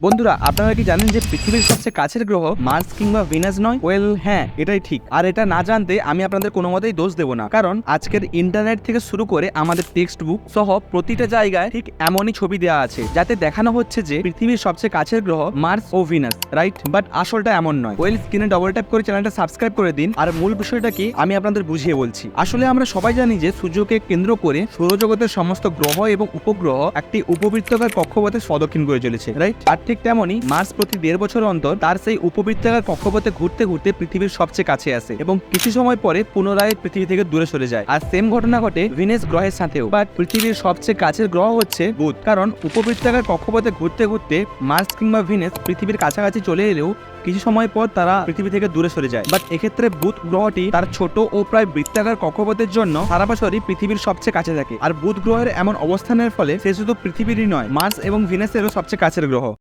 বন্ধুরা, আপনারা কি জানেন যে পৃথিবীর সবচেয়ে কাছের গ্রহ মার্স কিংবা ভিনাস নয়? হ্যাঁ, এটাই ঠিক। আর এটা না জানতে আমি আপনাদের কোনো মতেই দোষ দেব না, কারণ আজকের ইন্টারনেট থেকে শুরু করে আমাদের টেক্সট বুক সহ প্রতিটা জায়গায় ঠিক এমনই ছবি দেওয়া আছে, যাতে দেখানো হচ্ছে যে পৃথিবীর সবচেয়ে কাছের গ্রহ মার্স ও ভিনাস, রাইট? বাট আসলটা এমন নয়। স্ক্রিনে ডবল ট্যাপ করে চ্যানেলটা সাবস্ক্রাইব করে দিন। আর মূল বিষয়টা কি আমি আপনাদের বুঝিয়ে বলছি। আসলে আমরা সবাই জানি যে সূর্যকে কেন্দ্র করে সৌরজগতের সমস্ত গ্রহ এবং উপগ্রহ একটি উপবৃত্তাকার কক্ষপথে প্রদক্ষিণ করে চলেছে, রাইট? আর ঠিক তেমনই মার্স প্রতি 1.5 বছর অন্তর তার সেই উপবৃত্তাকার কক্ষপথে ঘুরতে ঘুরতে পৃথিবীর সবচেয়ে কাছে আসে এবং কিছু সময় পরে পুনরায় পৃথিবী থেকে দূরে সরে যায়। আর সেম ঘটনা ঘটে ভিনাস গ্রহের সাথেও। বাট পৃথিবীর সবচেয়ে কাছের গ্রহ হচ্ছে বুধ, কারণ উপবৃত্তাকার কক্ষপথে ঘুরতে ঘুরতে মার্স কিংবা ভিনাস পৃথিবীর কাছাকাছি চলে এলেও কিছু সময় পর তারা পৃথিবী থেকে দূরে সরে যায়। বাট এক্ষেত্রে বুধ গ্রহটি তার ছোট ও প্রায় বৃত্তাকার কক্ষপথের জন্য সারা বছরই পৃথিবীর সবচেয়ে কাছে থাকে। আর বুধ গ্রহের এমন অবস্থানের ফলে সে শুধু পৃথিবীরই নয়, মার্স এবং ভিনাসেরও সবচেয়ে কাছের গ্রহ।